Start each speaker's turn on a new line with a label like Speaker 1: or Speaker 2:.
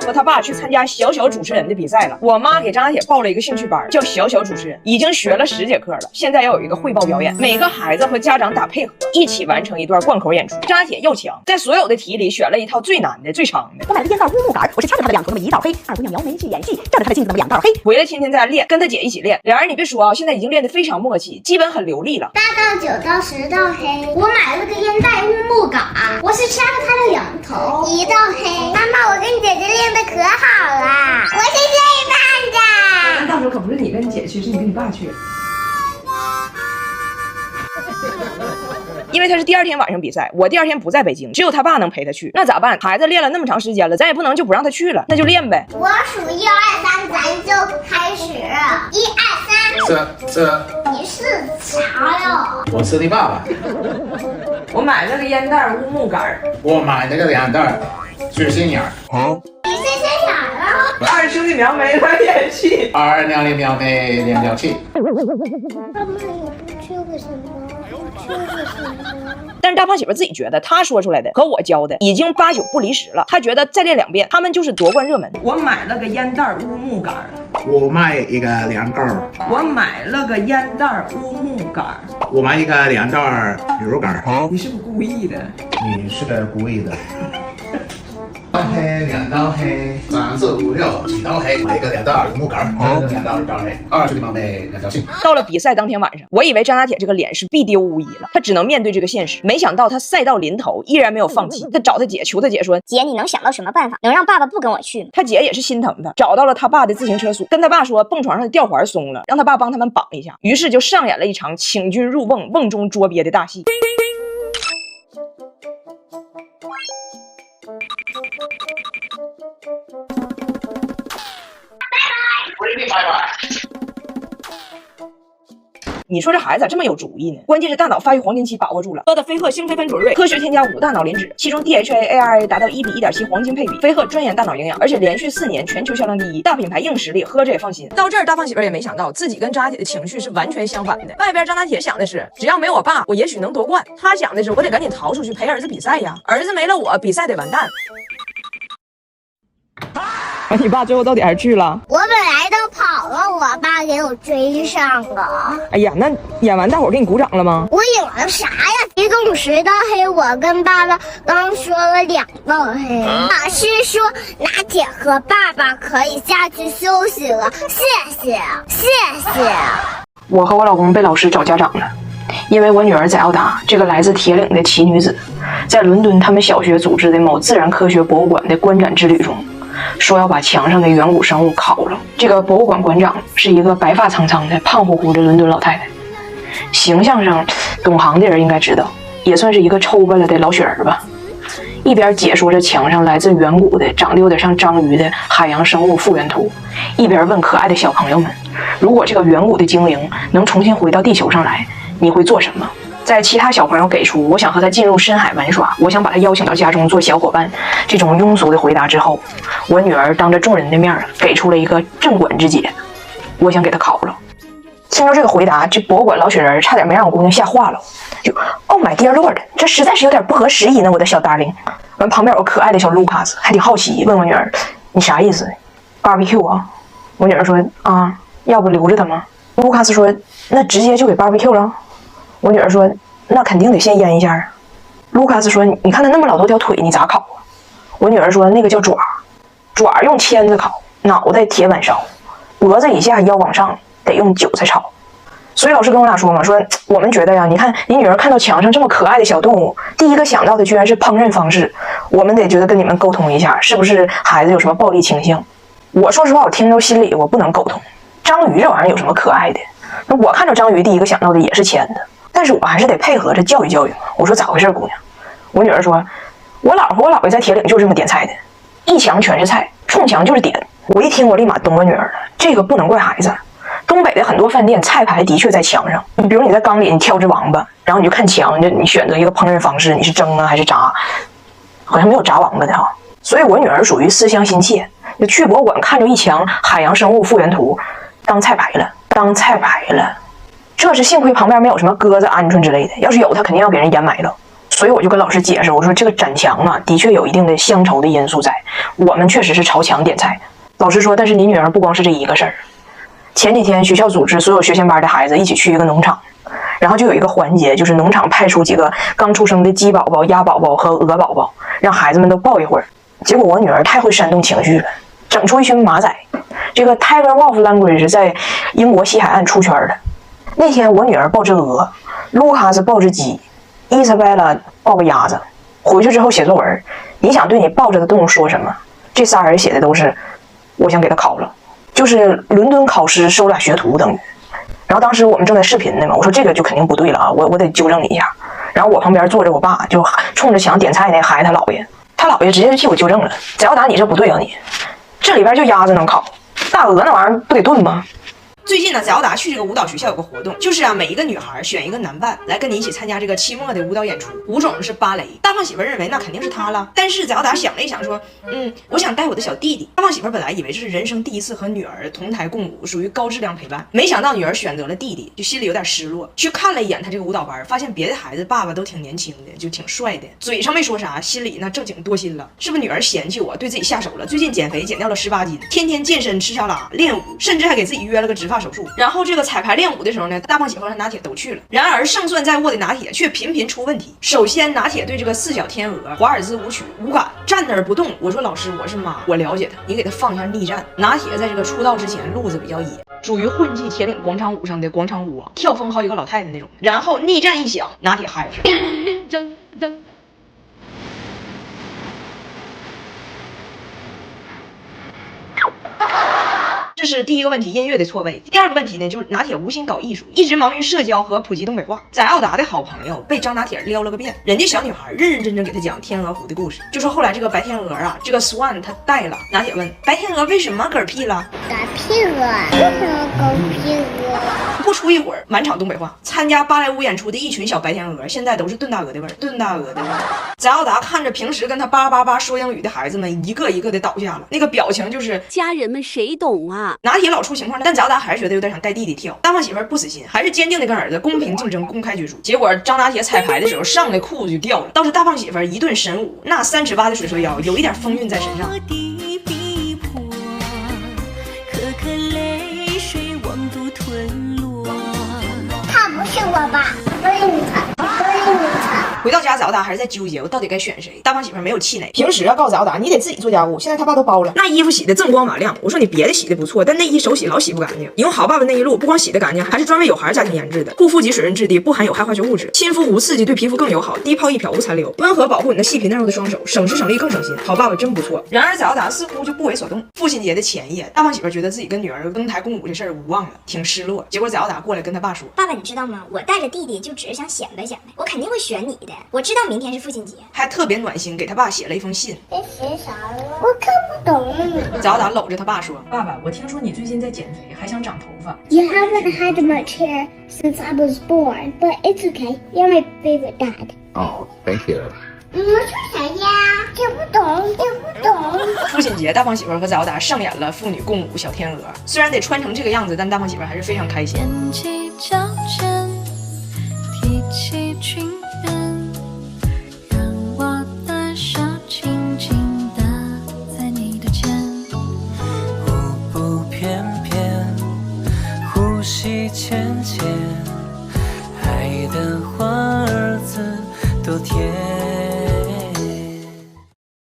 Speaker 1: 和他爸去参加小小主持人的比赛了。我妈给张家铁报了一个兴趣班，叫小小主持人，已经学了10节课了，现在要有一个汇报表演，每个孩子和家长打配合，一起完成一段贯口演出。张家铁要强，在所有的题里选了一套最难的、最长的。
Speaker 2: 我买了烟袋乌木杆，我是掐着他的两头那么一道黑，二姑娘描眉去演戏，照着他的镜子那么两道黑。
Speaker 1: 回来天天在家练，跟他姐一起练，俩人你别说啊，现在已经练得非常默契，基本很流利了。
Speaker 3: 8到9到10道黑，我买了个烟袋乌木杆，我是掐着他的两头1道黑。妈妈，我跟姐姐练得可好了，我是最棒的。
Speaker 1: 那到时候可不是你跟你姐去，是你跟你爸去。因为他是第2天晚上比赛，我第2天不在北京，只有他爸能陪他去。那咋办？孩子练了那么长时间了，咱也不能就不让他去了，那就练呗。
Speaker 3: 我数1、2、3，咱就开始。1、2、3。
Speaker 4: 这，
Speaker 3: 你是啥呀？
Speaker 4: 我是你爸爸。
Speaker 1: 我买了个烟袋乌木杆，
Speaker 4: 我买了个两袋是心眼儿。
Speaker 3: 你是心眼儿啊？
Speaker 1: 二兄弟描眉来演戏，
Speaker 4: 二娘的描眉两条气。
Speaker 3: 他们也不缺个什么。
Speaker 1: 但是大胖媳妇自己觉得，她说出来的和我教的已经8、9不离10了。她觉得再练2遍，他们就是夺冠热门。我买了个烟袋乌木杆，
Speaker 4: 我买一个两袋。
Speaker 1: 我买了个烟袋乌木杆，
Speaker 4: 我买一个两袋牛肉干。
Speaker 1: 你是不是故意的？
Speaker 4: 你是个故意的。黑2道黑，3、4、5、6几道黑，买一个两袋乌木杆，2道2道黑，二兄弟描眉两条气。
Speaker 1: 到了比赛当天晚上，我以为张家铁这个脸是必丢无疑了，他只能面对这个现实。没想到他赛到临头依然没有放弃，他找他姐求他姐说：“
Speaker 5: 姐，你能想到什么办法能让爸爸不跟我去吗？”
Speaker 1: 他姐也是心疼他，找到了他爸的自行车锁，跟他爸说蹦床上的吊环松了，让他爸帮他们绑一下。于是就上演了一场请君入瓮，瓮中捉鳖的大戏。你说这孩子这么有主意呢？关键是大脑发育黄金期把握住了。喝的飞鹤星飞分准锐，科学添加5大脑磷脂，其中 DHA、ARA 达到1比1.7黄金配比。飞鹤专研大脑营养，而且连续4年全球销量第1，大品牌硬实力，喝着也放心。到这儿，大胖媳妇也没想到自己跟张家铁的情绪是完全相反的。外边张家铁想的是，只要没我爸，我也许能夺冠；他想的是，我得赶紧逃出去陪儿子比赛呀，儿子没了我，比赛得完蛋。你爸最后到底还是去了？
Speaker 3: 我本来都跑了，我爸给我追上了。
Speaker 1: 哎呀，那演完大伙给你鼓掌了吗？
Speaker 3: 我演了啥呀？一共10道黑，我跟爸爸刚说了2道黑。老师说拿铁和爸爸可以下去休息了，谢谢。
Speaker 1: 我和我老公被老师找家长了，因为我女儿在澳大，这个来自铁岭的奇女子，在伦敦他们小学组织的某自然科学博物馆的观展之旅中，说要把墙上的远古生物烤了。这个博物馆馆长是一个白发苍苍的胖乎乎的伦敦老太太，形象上懂行的人应该知道，也算是一个抽巴了的老雪人吧。一边解说着墙上来自远古的长得有点像章鱼的海洋生物复原图，一边问可爱的小朋友们，如果这个远古的精灵能重新回到地球上来，你会做什么？在其他小朋友给出我想和他进入深海玩耍，我想把他邀请到家中做小伙伴这种庸俗的回答之后，我女儿当着众人的面给出了一个镇馆之解，我想给他烤了。听到这个回答，这博物馆老雪人差点没让我姑娘吓化了，就 Oh my dear Lord， 这实在是有点不合时宜呢，我的小darling。完旁边有个可爱的小卢卡斯，还挺好奇，问我女儿你啥意思 ？barbecue 啊？我女儿说啊，要不留着他吗？卢卡斯说那直接就给 barbecue 了。我女儿说那肯定得先腌一下啊。卢卡斯说你看他那么老多条腿，你咋烤啊？我女儿说那个叫爪，爪用签子烤，脑袋铁板烧，脖子以下腰往上得用韭菜炒。所以老师跟我俩说嘛，说我们觉得呀，你看你女儿看到墙上这么可爱的小动物，第一个想到的居然是烹饪方式，我们得觉得跟你们沟通一下，是不是孩子有什么暴力倾向？我说实话，我听着心里我不能沟通。章鱼这玩意儿有什么可爱的？那我看着章鱼第一个想到的也是签的，但是我还是得配合着教育教育嘛。我说咋回事姑娘？我女儿说我姥和我姥爷在铁岭就是这么点菜的，一墙全是菜，冲墙就是点。我一听我立马懂我女儿了，这个不能怪孩子。东北的很多饭店菜牌的确在墙上，你比如你在缸里你挑只王八，然后你就看墙，你选择一个烹饪方式，你是蒸啊还是炸，好像没有炸王八的哈。所以我女儿属于思乡心切，就去博物馆看着一墙海洋生物复原图，当菜牌了。这是幸亏旁边没有什么鸽子鹌鹑之类的，要是有她肯定要给人掩埋了。所以我就跟老师解释，我说这个展墙啊，的确有一定的乡愁的因素在，我们确实是朝墙点菜。老师说，但是你女儿不光是这一个事儿。前几天学校组织所有学前班的孩子一起去一个农场，然后就有一个环节，就是农场派出几个刚出生的鸡宝宝、鸭宝宝和鹅宝宝，让孩子们都抱一会儿。结果我女儿太会煽动情绪了，整出一群马仔。这个 Tiger Wolf Language 在英国西海岸出圈的。那天我女儿抱只鹅，卢卡斯抱只鸡，伊莎贝拉抱个鸭子。回去之后写作文，你想对你抱着的动物说什么？这仨人写的都是我想给他烤了，就是伦敦考试收俩学徒等于。然后当时我们正在视频呢嘛，我说这个就肯定不对了啊，我得纠正你一下。然后我旁边坐着我爸，就冲着墙点菜那孩子他姥爷，他姥爷直接就替我纠正了，翟耀达你这不对啊你，这里边就鸭子能烤，大鹅那玩意儿不得炖吗？
Speaker 6: 最近呢，翟耀达去这个舞蹈学校有个活动，就是啊，每一个女孩选一个男伴来跟你一起参加这个期末的舞蹈演出，舞种是芭蕾。大胖媳妇认为那肯定是他了，但是翟耀达想了一想说，我想带我的小弟弟。大胖媳妇本来以为这是人生第一次和女儿同台共舞，属于高质量陪伴，没想到女儿选择了弟弟，就心里有点失落。去看了一眼他这个舞蹈班，发现别的孩子爸爸都挺年轻的，就挺帅的，嘴上没说啥，心里那正经多心了。是不是女儿嫌弃我，对自己下手了？最近减肥减掉了18斤，天天健身吃沙拉练舞，甚至还给自己约了个植发手术。然后这个彩排练舞的时候呢，大胖媳妇和拿铁都去了。然而胜算在握的拿铁却频频出问题。首先拿铁对这个四小天鹅华尔兹舞曲无感，站那儿不动。我说老师，我是妈，我了解他，你给他放一下逆战。拿铁在这个出道之前路子比较野，属于混迹铁岭广场舞上的广场舞王，跳疯好几个老太太那种。然后逆战一响，拿铁嗨了，噔噔。这是第一个问题，音乐的错位。第二个问题呢，就是拿铁无心搞艺术，一直忙于社交和普及东北话。翟耀达的好朋友被张拿铁撩了个遍，人家小女孩认认真真给他讲天鹅湖的故事，就说后来这个白天鹅啊，这个 Swan 他带了。拿铁问白天鹅为什么嗝屁了？
Speaker 3: 嗝屁了，为什么嗝屁了？
Speaker 6: 不出一会儿，满场东北话。参加芭蕾舞演出的一群小白天鹅，现在都是炖大鹅的味儿，炖大鹅的味儿。翟耀达看着平时跟他叭叭叭说英语的孩子们，一个一个的倒下了，那个表情就是
Speaker 7: 家人们谁懂啊？
Speaker 6: 拿铁老出情况了，但翟耀达还是觉得有点想带弟弟跳。大胖媳妇不死心，还是坚定的跟儿子公平竞争、公开角逐。结果张拿铁彩排的时候上来裤子就掉了，倒是大胖媳妇一顿神舞，那3尺8的水蛇腰有一点风韵在身上。
Speaker 3: 他不是我爸，不是你他，不是你他。
Speaker 6: 回到家，翟耀达还是在纠结我到底该选谁。大胖媳妇没有气馁，平时啊告诉翟耀达你得自己做家务，现在他爸都包了，那衣服洗的锃光瓦亮。我说你别的洗的不错，但内衣手洗老洗不干净。你用好爸爸内衣露，不光洗得干净，还是专为有孩家庭研制的，护肤级水润质地，不含有害化学物质，亲肤无刺激，对皮肤更友好，低泡一漂不残留，温和保护你的细皮嫩肉的双手，省时省力更省心。好爸爸真不错。然而翟耀达似乎就不为所动。父亲节的前夜，大胖媳妇觉得自己跟女儿登台共舞这事儿无望了，挺失落。结果翟耀达过来跟他爸说，
Speaker 5: 爸爸，你知道吗？我带着弟弟就只是想显摆显摆，我肯定会选你的。我知道明天是父亲节，
Speaker 6: 还特别暖心，给他爸写了一封信。
Speaker 3: 这写啥了？我看不懂。
Speaker 6: 翟耀达搂着他爸说，爸爸，我听说你最近在减肥，还想长头发。
Speaker 3: You haven't had much hair since I was born, but it's okay. You're my favorite dad.
Speaker 4: Oh, thank you.
Speaker 3: 我说啥呀？听不懂，听不懂。
Speaker 6: 父亲节，大胖媳妇和翟耀达上演了父女共舞小天鹅。虽然得穿成这个样子，但大胖媳妇还是非常开心。
Speaker 8: 踮起脚尖